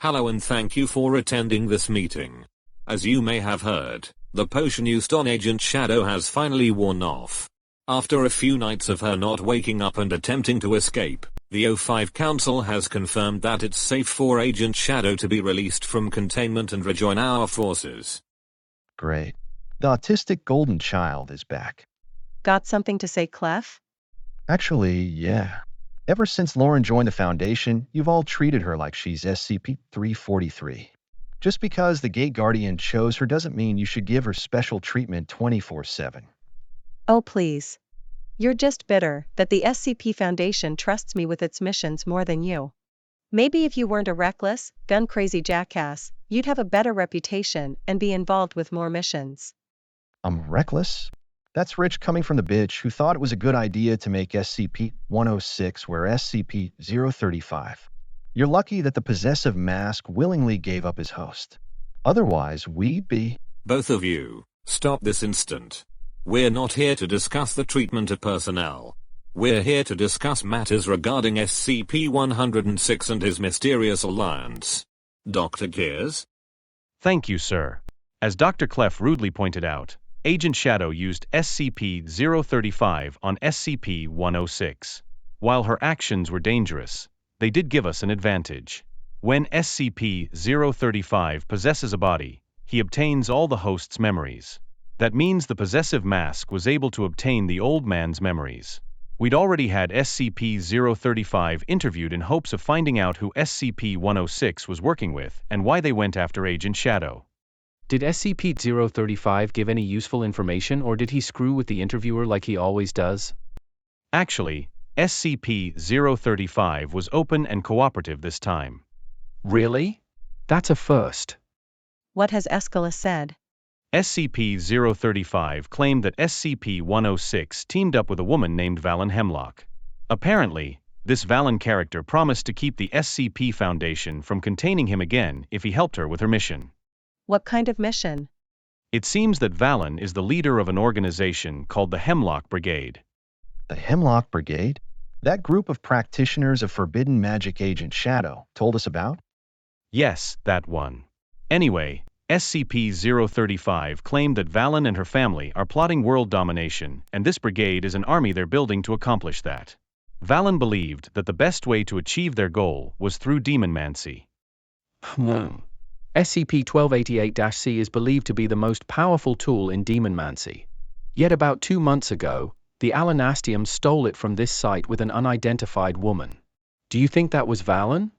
Hello and thank you for attending this meeting. As you may have heard, the potion used on Agent Shadow has finally worn off. After a few nights of her not waking up and attempting to escape, the O5 Council has confirmed that it's safe for Agent Shadow to be released from containment and rejoin our forces. Great. The autistic golden child is back. Got something to say, Clef? Actually, yeah. Ever since Lauren joined the Foundation, you've all treated her like she's SCP-343. Just because the Gate Guardian chose her doesn't mean you should give her special treatment 24/7. Oh please. You're just bitter that the SCP Foundation trusts me with its missions more than you. Maybe if you weren't a reckless, gun-crazy jackass, you'd have a better reputation and be involved with more missions. I'm reckless? That's rich coming from the bitch who thought it was a good idea to make SCP-106 where SCP-035. You're lucky that the possessive mask willingly gave up his host. Otherwise, we'd be... Both of you, stop this instant. We're not here to discuss the treatment of personnel. We're here to discuss matters regarding SCP-106 and his mysterious alliance. Dr. Gears? Thank you, sir. As Dr. Clef rudely pointed out, Agent Shadow used SCP-035 on SCP-106. While her actions were dangerous, they did give us an advantage. When SCP-035 possesses a body, he obtains all the host's memories. That means the possessive mask was able to obtain the old man's memories. We'd already had SCP-035 interviewed in hopes of finding out who SCP-106 was working with and why they went after Agent Shadow. Did SCP-035 give any useful information, or did he screw with the interviewer like he always does? Actually, SCP-035 was open and cooperative this time. Really? That's a first. What has Escala said? SCP-035 claimed that SCP-106 teamed up with a woman named Valen Hemlock. Apparently, this Valen character promised to keep the SCP Foundation from containing him again if he helped her with her mission. What kind of mission? It seems that Valen is the leader of an organization called the Hemlock Brigade. The Hemlock Brigade? That group of practitioners of forbidden magic Agent Shadow told us about? Yes, that one. Anyway, SCP-035 claimed that Valen and her family are plotting world domination, and this brigade is an army they're building to accomplish that. Valen believed that the best way to achieve their goal was through demonmancy. SCP-1288-C is believed to be the most powerful tool in demonmancy. Yet about 2 months ago, the Alanastium stole it from this site with an unidentified woman. Do you think that was Valen?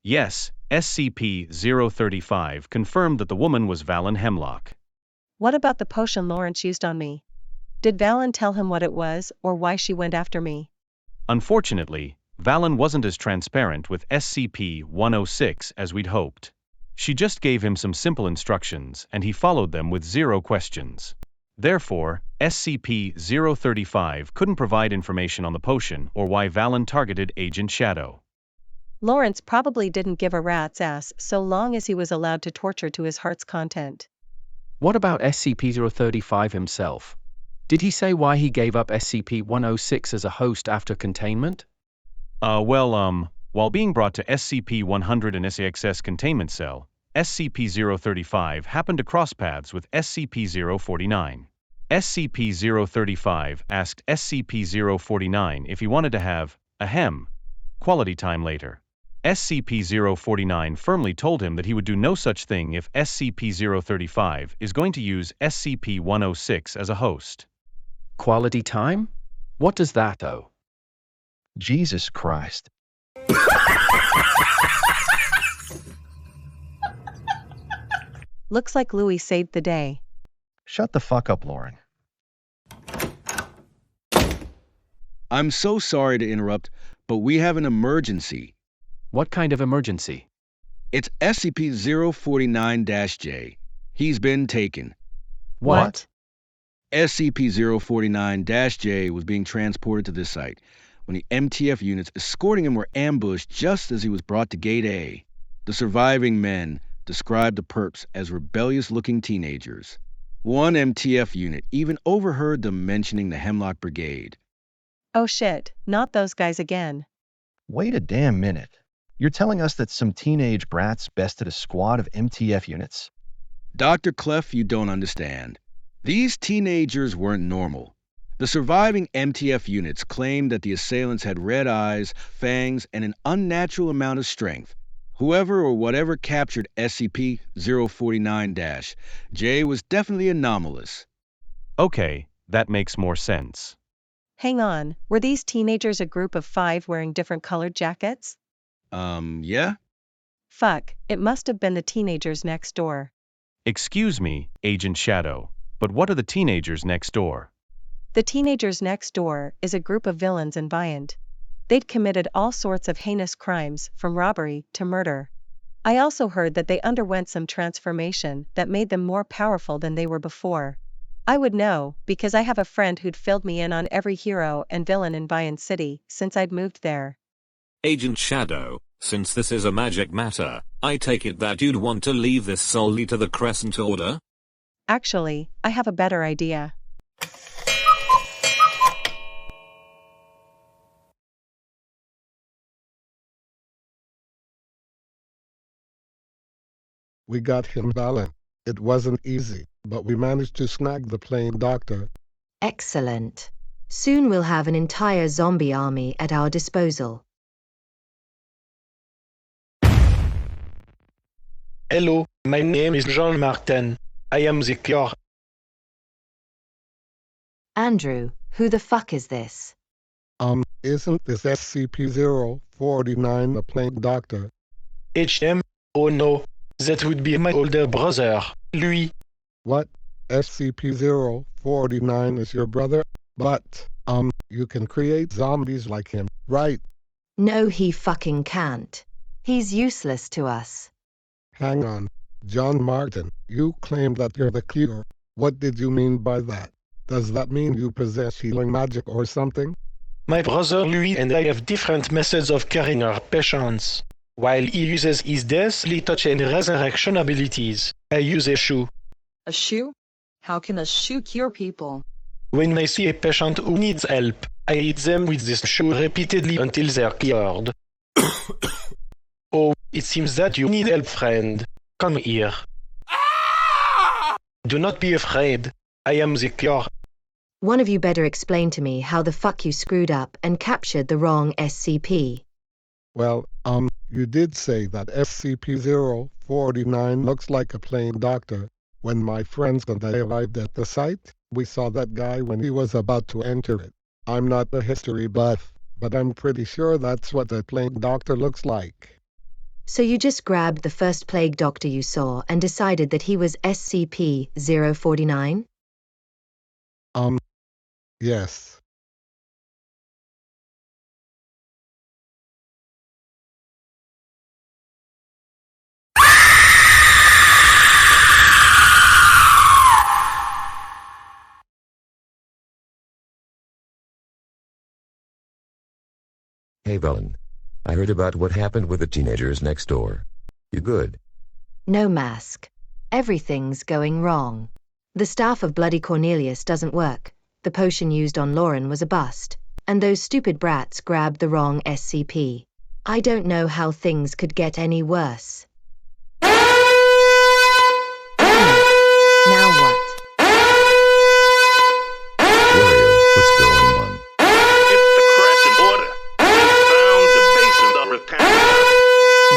Yes, SCP-035 confirmed that the woman was Valen Hemlock. What about the potion Lawrence used on me? Did Valen tell him what it was or why she went after me? Unfortunately, Valen wasn't as transparent with SCP-106 as we'd hoped. She just gave him some simple instructions and he followed them with 0 questions. Therefore, SCP-035 couldn't provide information on the potion or why Valen targeted Agent Shadow. Lawrence probably didn't give a rat's ass so long as he was allowed to torture to his heart's content. What about SCP-035 himself? Did he say why he gave up SCP-106 as a host after containment? While being brought to SCP-100 and SAXS containment cell, SCP-035 happened to cross paths with SCP-049. SCP-035 asked SCP-049 if he wanted to have quality time later. SCP-049 firmly told him that he would do no such thing if SCP-035 is going to use SCP-106 as a host. Quality time? What does that owe? Jesus Christ. Looks like Louis saved the day. Shut the fuck up, Lauren. I'm so sorry to interrupt, but we have an emergency. What kind of emergency? It's SCP-049-J. He's been taken. What? SCP-049-J was being transported to this site when the MTF units escorting him were ambushed just as he was brought to Gate A. The surviving men described the perps as rebellious-looking teenagers. One MTF unit even overheard them mentioning the Hemlock Brigade. Oh shit, not those guys again. Wait a damn minute. You're telling us that some teenage brats bested a squad of MTF units? Dr. Clef, you don't understand. These teenagers weren't normal. The surviving MTF units claimed that the assailants had red eyes, fangs, and an unnatural amount of strength. Whoever or whatever captured SCP-049-J was definitely anomalous. Okay, that makes more sense. Hang on, were these teenagers a group of 5 wearing different colored jackets? Yeah? Fuck, it must have been the teenagers next door. Excuse me, Agent Shadow, but what are the teenagers next door? The teenagers next door is a group of villains and violent. They'd committed all sorts of heinous crimes, from robbery to murder. I also heard that they underwent some transformation that made them more powerful than they were before. I would know, because I have a friend who'd filled me in on every hero and villain in Vian City since I'd moved there. Agent Shadow, since this is a magic matter, I take it that you'd want to leave this solely to the Crescent Order? Actually, I have a better idea. We got him, Valen. It wasn't easy, but we managed to snag the plain doctor. Excellent. Soon we'll have an entire zombie army at our disposal. Hello, my name is Jean Martin. I am the cure. Andrew, who the fuck is this? Isn't this SCP-049 the plain doctor? HM? Oh no, that would be my older brother, Louis. What? SCP-049 is your brother? But, you can create zombies like him, right? No, he fucking can't. He's useless to us. Hang on. John Martin, you claim that you're the cure. What did you mean by that? Does that mean you possess healing magic or something? My brother Louis and I have different methods of curing our patients. While he uses his deathly touch and resurrection abilities, I use a shoe. A shoe? How can a shoe cure people? When I see a patient who needs help, I hit them with this shoe repeatedly until they're cured. Oh, it seems that you need help, friend. Come here. Do not be afraid. I am the cure. One of you better explain to me how the fuck you screwed up and captured the wrong SCP. Well, you did say that SCP-049 looks like a plain doctor. When my friends and I arrived at the site, we saw that guy when he was about to enter it. I'm not a history buff, but I'm pretty sure that's what a plain doctor looks like. So you just grabbed the first plague doctor you saw and decided that he was SCP-049? Yes. Hey Velen. I heard about what happened with the teenagers next door. You good? No, Mask. Everything's going wrong. The staff of Bloody Cornelius doesn't work. The potion used on Lauren was a bust. And those stupid brats grabbed the wrong SCP. I don't know how things could get any worse. Now what? Wario, what's going on? It's the Crescent Order. They found the base of the repent.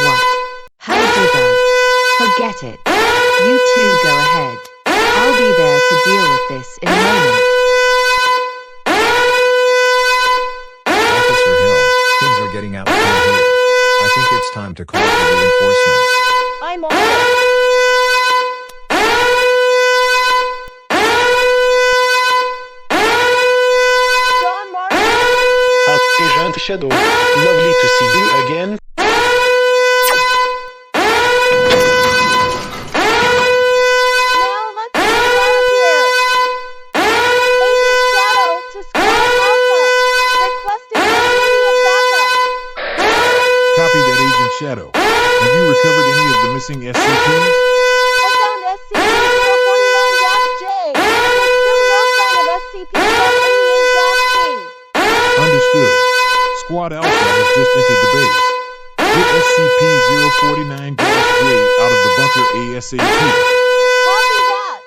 What? How did Forget it. You two go ahead. I'll be there to deal with this in a moment. Officer Hill, things are getting out of hand here. I think it's time to call for reinforcements. I'm on it. John Martin! Agent Shadow, lovely to see you again. Shadow, have you recovered any of the missing SCPs? I found SCP-049-J. There's still no sign of SCP-088-C. Understood. Squad Alpha has just entered the base. Get SCP-049-J out of the bunker ASAP. Copy that.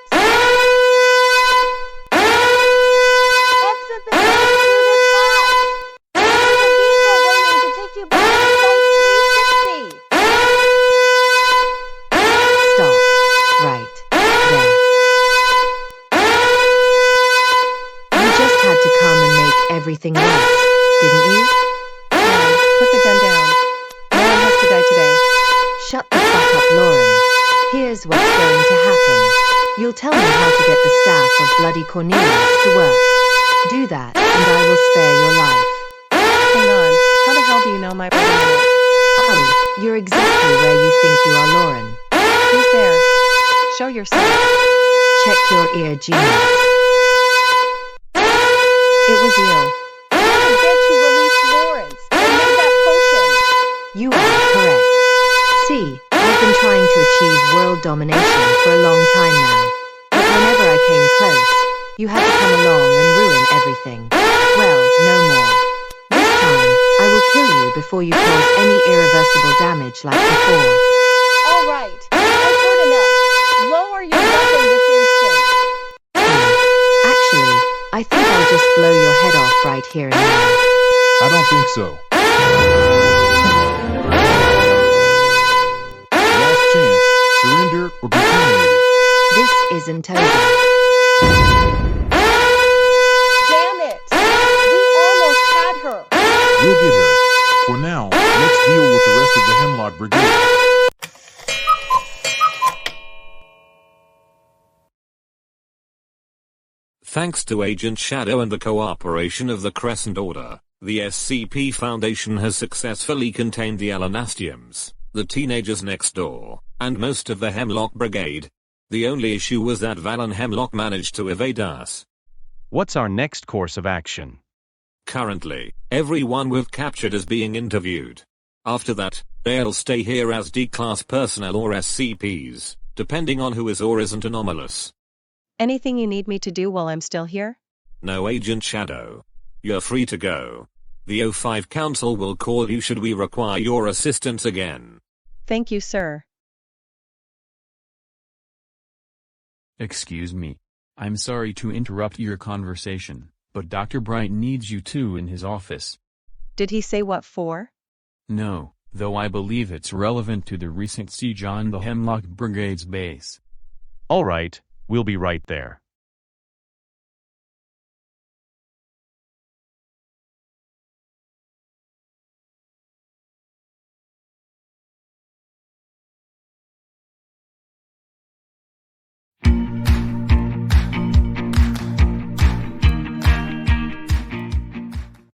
Exit the site through this hatch. There's a vehicle waiting to take you back to Site 360. Stop. Right. There. You just had to come and make everything right, didn't you? Put the gun down. Lauren has to die today. Shut the fuck up, Lauren. Here's what's going to happen. You'll tell me how to get the staff of Bloody Cornelius to work. Do that, and I will spare your life. Hang on. How the hell do you know my predicament? Oh, you're exactly where you think you are, Lauren. Who's there? Show yourself. Check your ear, genius. It was you. You're the bitch who released Lawrence and made that potion. You are correct. See, I've been trying to achieve world domination for a long time now. But whenever I came close, you had to come along and ruin everything. Well, no more. This time, I will kill you before you cause any irreversible damage like before. All right, I've heard enough. Lower your weapon this instant. Actually, I think I'll just blow your head off right here and now. I don't think so. Last chance. Surrender or be terminated. This isn't over. Damn it! We almost had her. We'll get her. For now, let's deal with the rest of the Hemlock Brigade. Thanks to Agent Shadow and the cooperation of the Crescent Order, the SCP Foundation has successfully contained the Alanastiums, the teenagers next door, and most of the Hemlock Brigade. The only issue was that Val and Hemlock managed to evade us. What's our next course of action? Currently, everyone we've captured is being interviewed. After that, they'll stay here as D-Class personnel or SCPs, depending on who is or isn't anomalous. Anything you need me to do while I'm still here? No, Agent Shadow. You're free to go. The O5 Council will call you should we require your assistance again. Thank you, sir. Excuse me. I'm sorry to interrupt your conversation, but Dr. Bright needs you too in his office. Did he say what for? No, though I believe it's relevant to the recent siege on the Hemlock Brigade's base. All right, we'll be right there.